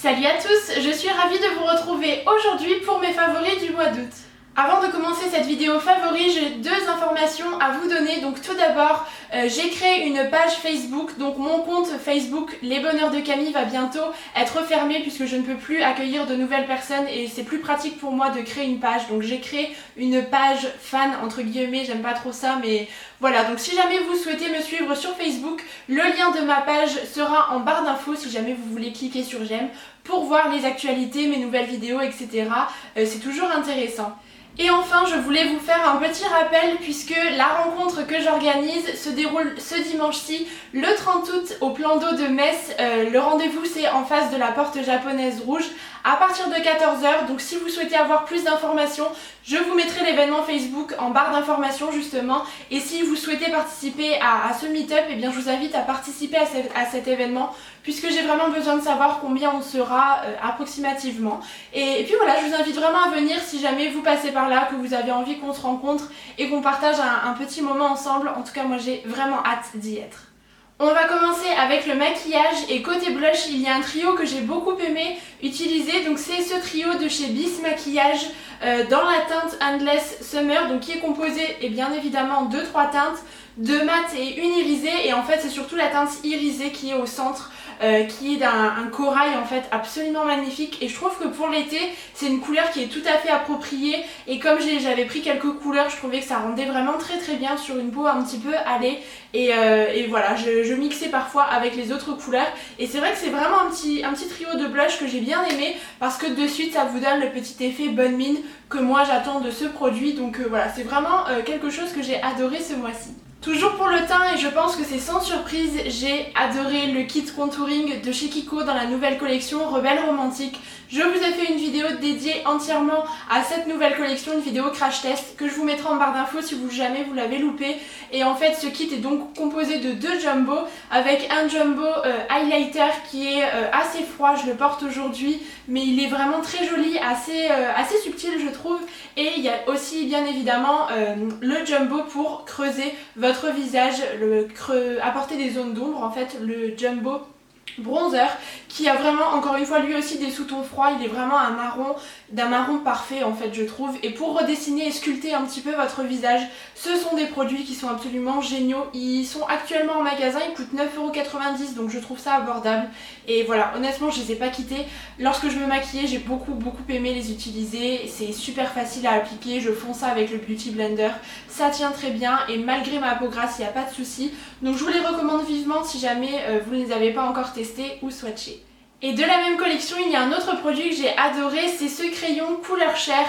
Salut à tous, je suis ravie de vous retrouver aujourd'hui pour mes favoris du mois d'août. Avant de commencer cette vidéo favoris, j'ai deux informations à vous donner. Donc tout d'abord, j'ai créé une page Facebook, donc mon compte Facebook Les Bonheurs de Camille va bientôt être fermé puisque je ne peux plus accueillir de nouvelles personnes et c'est plus pratique pour moi de créer une page. Donc j'ai créé une page fan entre guillemets, j'aime pas trop ça mais voilà. Donc si jamais vous souhaitez me suivre sur Facebook, le lien de ma page sera en barre d'infos si jamais vous voulez cliquer sur j'aime pour voir les actualités, mes nouvelles vidéos, etc. C'est toujours intéressant. Et enfin, je voulais vous faire un petit rappel puisque la rencontre que j'organise se déroule ce dimanche-ci, le 30 août, au plan d'eau de Metz. Le rendez-vous c'est en face de la porte japonaise rouge à partir de 14 h. Donc si vous souhaitez avoir plus d'informations, je vous mettrai l'événement Facebook en barre d'informations justement. Et si vous souhaitez participer à ce meet-up, eh bien je vous invite à participer à cet événement puisque j'ai vraiment besoin de savoir combien on sera approximativement. Et puis voilà, je vous invite vraiment à venir si jamais vous passez par là, que vous avez envie qu'on se rencontre et qu'on partage un petit moment ensemble. En tout cas, moi j'ai vraiment hâte d'y être. On va commencer avec le maquillage et côté blush, il y a un trio que j'ai beaucoup aimé utiliser. Donc c'est ce trio de chez Bis Maquillage dans la teinte Endless Summer, donc qui est composé et bien évidemment de 3 teintes, 2 mat et une irisée. Et en fait c'est surtout la teinte irisée qui est au centre, qui est d'un corail en fait absolument magnifique. Et je trouve que pour l'été c'est une couleur qui est tout à fait appropriée. Et comme j'avais pris quelques couleurs, je trouvais que ça rendait vraiment très bien sur une peau un petit peu hâlée. Et voilà, je mixais parfois avec les autres couleurs. Et c'est vrai que c'est vraiment un petit trio de blush que j'ai bien aimé parce que de suite ça vous donne le petit effet bonne mine que moi j'attends de ce produit. Donc voilà, c'est vraiment quelque chose que j'ai adoré ce mois-ci. Toujours pour le teint, et je pense que c'est sans surprise, j'ai adoré le kit contouring de chez Kiko dans la nouvelle collection Rebelle Romantique. Je vous ai fait une vidéo dédiée entièrement à cette nouvelle collection, une vidéo crash test que je vous mettrai en barre d'infos si jamais vous l'avez loupé. Et en fait ce kit est donc composé de 2 jumbo avec un jumbo highlighter qui est assez froid, je le porte aujourd'hui, mais il est vraiment très joli, assez subtil je trouve. Et il y a aussi bien évidemment le jumbo pour creuser votre visage, apporter des zones d'ombre en fait, le jumbo bronzer qui a vraiment encore une fois lui aussi des sous-tons froids. Il est vraiment d'un marron parfait en fait je trouve. Et pour redessiner et sculpter un petit peu votre visage, ce sont des produits qui sont absolument géniaux. Ils sont actuellement en magasin, ils coûtent 9,90 € donc je trouve ça abordable. Et voilà, honnêtement je les ai pas quittés. Lorsque je me maquillais j'ai beaucoup aimé les utiliser. C'est super facile à appliquer, je fonds ça avec le Beauty Blender, ça tient très bien et malgré ma peau grasse il n'y a pas de souci. Donc je vous les recommande vivement si jamais vous ne les avez pas encore testés ou swatchés. Et de la même collection, il y a un autre produit que j'ai adoré, c'est ce crayon couleur chair,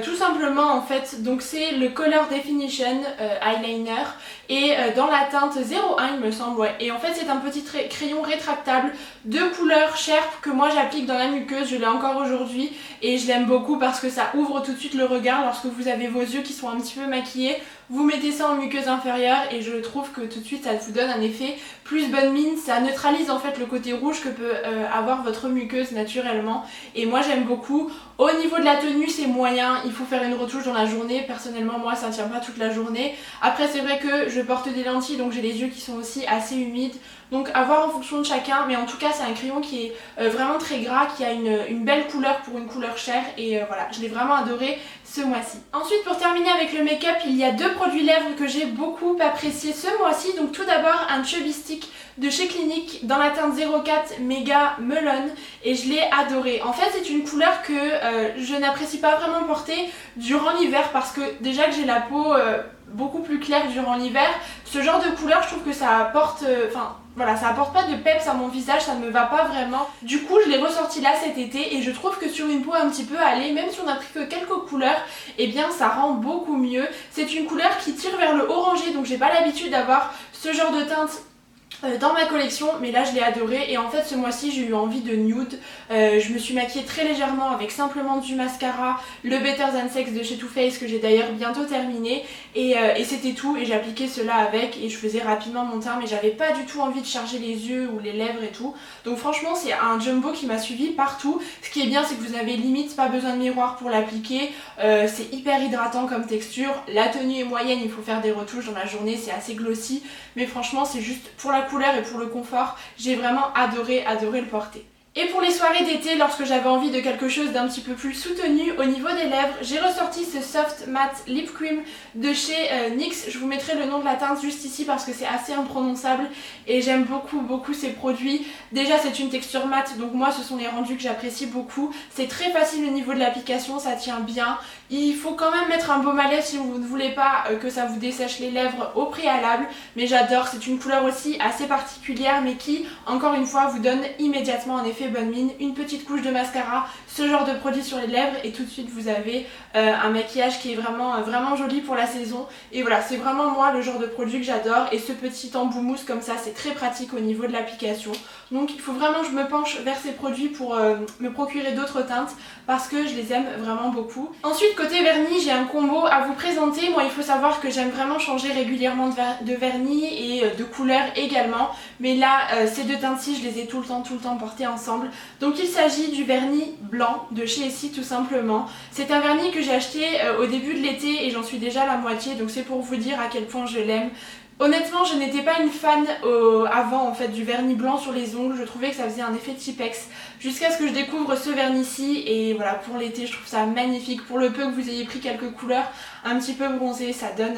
tout simplement en fait. Donc c'est le Color Definition Eyeliner et dans la teinte 01 il me semble, ouais. Et en fait c'est un petit crayon rétractable de couleur chair que moi j'applique dans la muqueuse, je l'ai encore aujourd'hui et je l'aime beaucoup parce que ça ouvre tout de suite le regard lorsque vous avez vos yeux qui sont un petit peu maquillés. Vous mettez ça en muqueuse inférieure et je trouve que tout de suite ça vous donne un effet plus bonne mine, ça neutralise en fait le côté rouge que peut avoir votre muqueuse naturellement et moi j'aime beaucoup. Au niveau de la tenue c'est moyen, il faut faire une retouche dans la journée, personnellement moi ça ne tient pas toute la journée. Après c'est vrai que je porte des lentilles donc j'ai les yeux qui sont aussi assez humides, donc à voir en fonction de chacun, mais en tout cas c'est un crayon qui est vraiment très gras, qui a une belle couleur pour une couleur chair et voilà, je l'ai vraiment adoré ce mois-ci. Ensuite pour terminer avec le make-up, il y a 2 produits lèvres que j'ai beaucoup apprécié ce mois-ci. Donc tout d'abord un Chubby Stick de chez Clinique dans la teinte 04 Mega Melon et je l'ai adoré. En fait c'est une couleur que je n'apprécie pas vraiment porter durant l'hiver parce que déjà que j'ai la peau beaucoup plus claire durant l'hiver, ce genre de couleur je trouve que ça apporte, voilà, ça apporte pas de peps à mon visage, ça ne me va pas vraiment. Du coup je l'ai ressorti là cet été et je trouve que sur une peau un petit peu hâlée, même si on a pris que quelques couleurs, et bien ça rend beaucoup mieux. C'est une couleur qui tire vers le orangé donc j'ai pas l'habitude d'avoir ce genre de teinte dans ma collection, mais là je l'ai adoré. Et en fait ce mois-ci j'ai eu envie de nude, je me suis maquillée très légèrement avec simplement du mascara, le Better Than Sex de chez Too Faced que j'ai d'ailleurs bientôt terminé et c'était tout. Et j'ai appliqué cela avec et je faisais rapidement mon teint, mais j'avais pas du tout envie de charger les yeux ou les lèvres et tout. Donc franchement c'est un jumbo qui m'a suivi partout. Ce qui est bien c'est que vous avez limite pas besoin de miroir pour l'appliquer, c'est hyper hydratant comme texture. La tenue est moyenne, il faut faire des retouches dans la journée, c'est assez glossy, mais franchement c'est juste pour la couleur et pour le confort, j'ai vraiment adoré le porter. Et pour les soirées d'été, lorsque j'avais envie de quelque chose d'un petit peu plus soutenu au niveau des lèvres, j'ai ressorti ce Soft Matte Lip Cream de chez NYX. Je vous mettrai le nom de la teinte juste ici parce que c'est assez imprononçable et j'aime beaucoup ces produits. Déjà c'est une texture mate, donc moi ce sont les rendus que j'apprécie beaucoup. C'est très facile au niveau de l'application, ça tient bien. Il faut quand même mettre un baume à lèvres si vous ne voulez pas que ça vous dessèche les lèvres au préalable. Mais j'adore, c'est une couleur aussi assez particulière mais qui, encore une fois, vous donne immédiatement un effet bonne mine, une petite couche de mascara, ce genre de produit sur les lèvres et tout de suite vous avez un maquillage qui est vraiment joli pour la saison. Et voilà, c'est vraiment moi le genre de produit que j'adore et ce petit embout mousse comme ça c'est très pratique au niveau de l'application. Donc il faut vraiment que je me penche vers ces produits pour me procurer d'autres teintes parce que je les aime vraiment beaucoup. Ensuite côté vernis, j'ai un combo à vous présenter. Moi il faut savoir que j'aime vraiment changer régulièrement de vernis et de couleur également. Mais là ces deux teintes-ci je les ai tout le temps portées ensemble. Donc il s'agit du vernis blanc de chez Essie tout simplement. C'est un vernis que j'ai acheté au début de l'été et j'en suis déjà à la moitié, donc c'est pour vous dire à quel point je l'aime. Honnêtement je n'étais pas une fan avant en fait du vernis blanc sur les ongles, je trouvais que ça faisait un effet Tipex jusqu'à ce que je découvre ce vernis-ci et voilà, pour l'été je trouve ça magnifique. Pour le peu que vous ayez pris quelques couleurs un petit peu bronzées, ça donne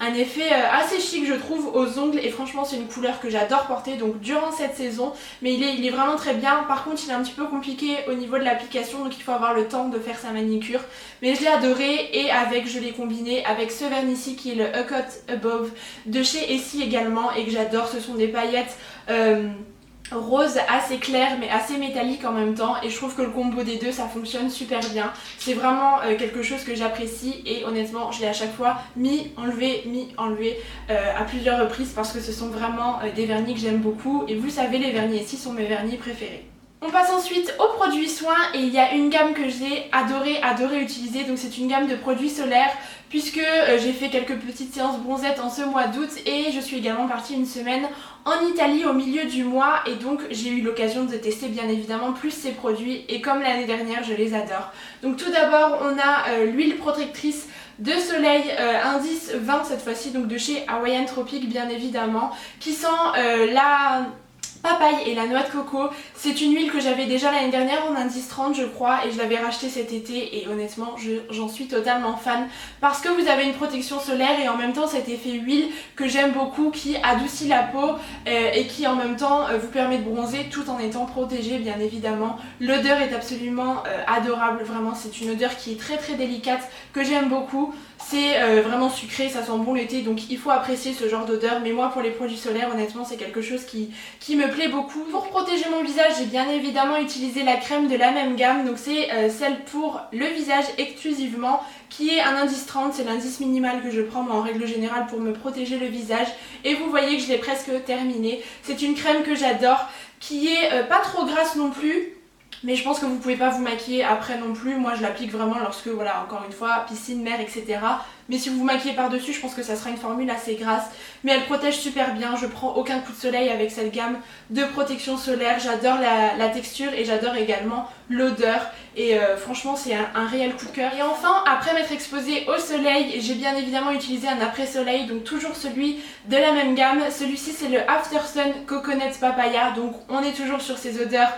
un effet assez chic je trouve aux ongles et franchement c'est une couleur que j'adore porter donc durant cette saison, mais il est vraiment très bien. Par contre il est un petit peu compliqué au niveau de l'application donc il faut avoir le temps de faire sa manicure, mais je l'ai adoré et je l'ai combiné avec ce vernis-ci qui est le A Cut Above de chez Essie également et que j'adore. Ce sont des paillettes rose assez clair mais assez métallique en même temps et je trouve que le combo des deux ça fonctionne super bien. C'est vraiment quelque chose que j'apprécie et honnêtement je l'ai à chaque fois mis enlevé à plusieurs reprises parce que ce sont vraiment des vernis que j'aime beaucoup et vous savez les vernis ici sont mes vernis préférés. On passe ensuite aux produits soins et il y a une gamme que j'ai adoré utiliser, donc c'est une gamme de produits solaires puisque j'ai fait quelques petites séances bronzettes en ce mois d'août et je suis également partie une semaine en Italie au milieu du mois et donc j'ai eu l'occasion de tester bien évidemment plus ces produits et comme l'année dernière je les adore. Donc tout d'abord on a l'huile protectrice de soleil indice 20 cette fois-ci, donc de chez Hawaiian Tropic bien évidemment, qui sent la papaye et la noix de coco. C'est une huile que j'avais déjà l'année dernière en indice 30 je crois et je l'avais racheté cet été et honnêtement j'en suis totalement fan parce que vous avez une protection solaire et en même temps cet effet huile que j'aime beaucoup qui adoucit la peau et qui en même temps vous permet de bronzer tout en étant protégé bien évidemment. L'odeur est absolument adorable, vraiment c'est une odeur qui est très délicate que j'aime beaucoup. C'est vraiment sucré, ça sent bon l'été donc il faut apprécier ce genre d'odeur, mais moi pour les produits solaires honnêtement c'est quelque chose qui me plaît beaucoup. Pour protéger mon visage j'ai bien évidemment utilisé la crème de la même gamme, donc c'est celle pour le visage exclusivement qui est un indice 30, c'est l'indice minimal que je prends moi en règle générale pour me protéger le visage et vous voyez que je l'ai presque terminée. C'est une crème que j'adore qui est pas trop grasse non plus. Mais je pense que vous pouvez pas vous maquiller après non plus. Moi je l'applique vraiment lorsque, voilà, encore une fois, piscine, mer, etc. Mais si vous vous maquillez par dessus, je pense que ça sera une formule assez grasse. Mais elle protège super bien, je prends aucun coup de soleil avec cette gamme de protection solaire. J'adore la texture et j'adore également l'odeur. Et franchement c'est un réel coup de cœur. Et enfin, après m'être exposée au soleil, j'ai bien évidemment utilisé un après-soleil. Donc toujours celui de la même gamme. Celui-ci c'est le After Sun Coconut Papaya. Donc on est toujours sur ces odeurs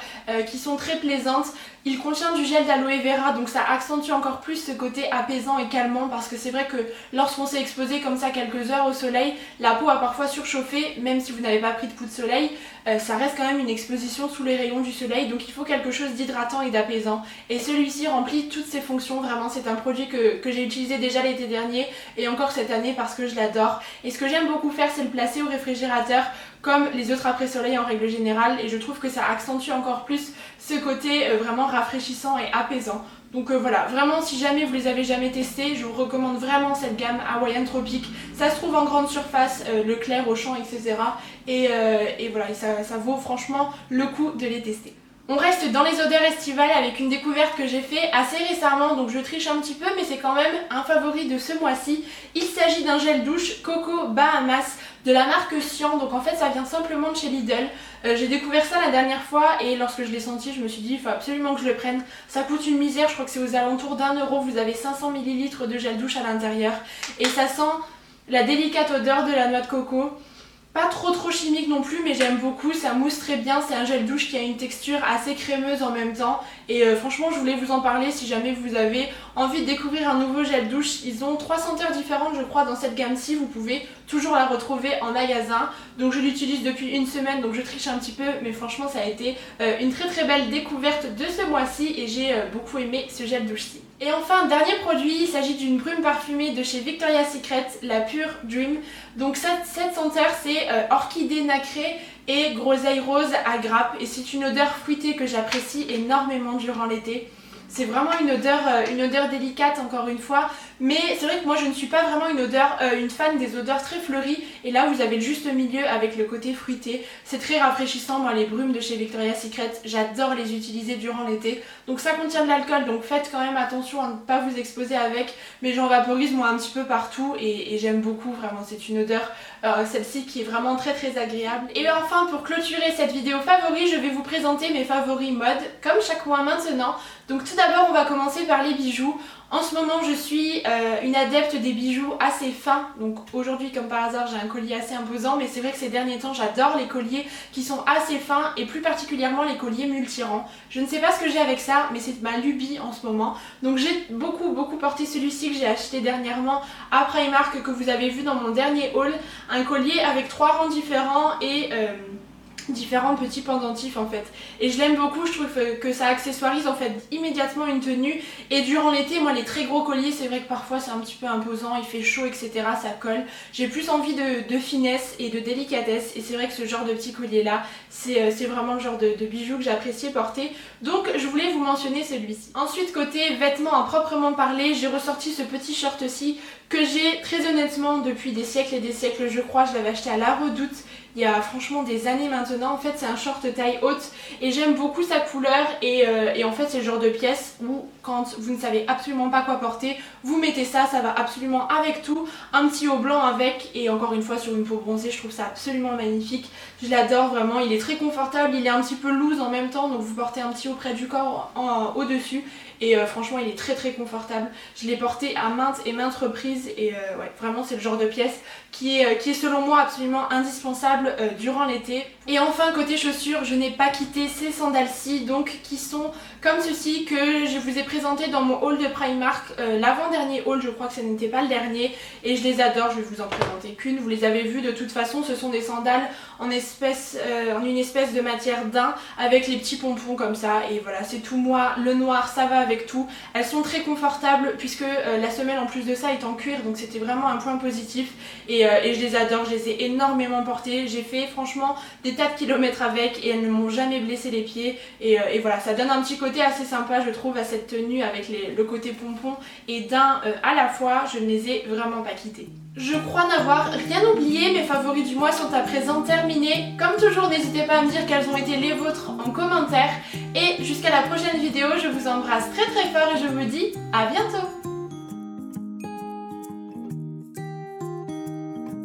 qui sont très plaisantes. Il contient du gel d'aloe vera, donc ça accentue encore plus ce côté apaisant et calmant parce que c'est vrai que lorsqu'on s'est exposé comme ça quelques heures au soleil, la peau a parfois surchauffé, même si vous n'avez pas pris de coup de soleil, ça reste quand même une exposition sous les rayons du soleil, donc il faut quelque chose d'hydratant et d'apaisant. Et celui-ci remplit toutes ces fonctions, vraiment c'est un produit que j'ai utilisé déjà l'été dernier et encore cette année parce que je l'adore. Et ce que j'aime beaucoup faire c'est le placer au réfrigérateur comme les autres après-soleil en règle générale et je trouve que ça accentue encore plus ce côté vraiment rafraîchissant et apaisant. Donc voilà, vraiment si jamais vous les avez jamais testés, je vous recommande vraiment cette gamme Hawaiian Tropic. Ça se trouve en grande surface, Leclerc, Auchan, etc. Et voilà, et ça vaut franchement le coup de les tester. On reste dans les odeurs estivales avec une découverte que j'ai fait assez récemment, donc je triche un petit peu mais c'est quand même un favori de ce mois-ci. Il s'agit d'un gel douche Coco Bahamas de la marque Sian, donc en fait ça vient simplement de chez Lidl. J'ai découvert ça la dernière fois et lorsque je l'ai senti je me suis dit il faut absolument que je le prenne. Ça coûte une misère, je crois que c'est aux alentours d'1€, vous avez 500 ml de gel douche à l'intérieur et ça sent la délicate odeur de la noix de coco. pas trop chimique non plus, mais j'aime beaucoup, ça mousse très bien, c'est un gel douche qui a une texture assez crémeuse en même temps et franchement je voulais vous en parler si jamais vous avez envie de découvrir un nouveau gel douche. Ils ont 3 senteurs différentes je crois dans cette gamme-ci, vous pouvez toujours la retrouver en magasin. Donc je l'utilise depuis une semaine, donc je triche un petit peu, mais franchement ça a été une très belle découverte de ce mois-ci et j'ai beaucoup aimé ce gel douche-ci. Et enfin, dernier produit, il s'agit d'une brume parfumée de chez Victoria's Secret, la Pure Dream. Donc cette senteur c'est orchidée nacrée et groseille rose à grappe et c'est une odeur fruitée que j'apprécie énormément durant l'été. C'est vraiment une odeur délicate encore une fois, mais c'est vrai que moi je ne suis pas vraiment une fan des odeurs très fleuries et là vous avez le juste milieu avec le côté fruité. C'est très rafraîchissant, moi les brumes de chez Victoria's Secret, j'adore les utiliser durant l'été. Donc ça contient de l'alcool, donc faites quand même attention à ne pas vous exposer avec, mais j'en vaporise moi un petit peu partout et j'aime beaucoup vraiment, c'est une odeur, celle-ci qui est vraiment très agréable. Et enfin pour clôturer cette vidéo favoris, je vais vous présenter mes favoris mode, comme chaque mois maintenant. Donc tout d'abord on va commencer par les bijoux. En ce moment je suis une adepte des bijoux assez fins, donc aujourd'hui comme par hasard j'ai un collier assez imposant, mais c'est vrai que ces derniers temps j'adore les colliers qui sont assez fins et plus particulièrement les colliers multirang. Je ne sais pas ce que j'ai avec ça, mais c'est ma lubie en ce moment. Donc j'ai beaucoup porté celui-ci que j'ai acheté dernièrement à Primark, que vous avez vu dans mon dernier haul, un collier avec 3 rangs différents et différents petits pendentifs en fait, et je l'aime beaucoup, je trouve que ça accessoirise en fait immédiatement une tenue. Et durant l'été, moi les très gros colliers c'est vrai que parfois c'est un petit peu imposant, il fait chaud etc, ça colle. J'ai plus envie de finesse et de délicatesse et c'est vrai que ce genre de petit collier là c'est vraiment le genre de bijoux que j'appréciais porter, donc je voulais vous mentionner celui-ci. Ensuite côté vêtements à proprement parler, j'ai ressorti ce petit short-ci que j'ai très honnêtement depuis des siècles et des siècles je crois. Je l'avais acheté à la Redoute il y a franchement des années maintenant. En fait c'est un short taille haute et j'aime beaucoup sa couleur et en fait c'est le genre de pièce où quand vous ne savez absolument pas quoi porter, vous mettez ça, ça va absolument avec tout, un petit haut blanc avec, et encore une fois sur une peau bronzée je trouve ça absolument magnifique. Je l'adore vraiment, il est très confortable, il est un petit peu loose en même temps, donc vous portez un petit haut près du corps au-dessus et franchement il est très confortable. Je l'ai porté à maintes reprises et ouais, vraiment c'est le genre de pièce qui est selon moi absolument indispensable durant l'été. Et enfin côté chaussures, je n'ai pas quitté ces sandales-ci, donc qui sont comme ceci que je vous ai présenté dans mon haul de Primark, l'avant-dernier haul, je crois que ce n'était pas le dernier, et je les adore. Je vais vous en présenter qu'une, vous les avez vues de toute façon, ce sont des sandales en une espèce de matière daim avec les petits pompons comme ça, et voilà c'est tout. Moi le noir ça va avec tout, elles sont très confortables puisque la semelle en plus de ça est en cuir, donc c'était vraiment un point positif et je les adore, je les ai énormément portées, j'ai fait franchement des tas de kilomètres avec et elles ne m'ont jamais blessé les pieds et voilà, ça donne un petit côté assez sympa je trouve à cette tenue avec le côté pompon et daim à la fois. Je ne les ai vraiment pas quittés. Je crois n'avoir rien oublié, mes favoris du mois sont à présent terminés. Comme toujours, n'hésitez pas à me dire quels ont été les vôtres en commentaire. Et jusqu'à la prochaine vidéo, je vous embrasse très fort et je vous dis à bientôt.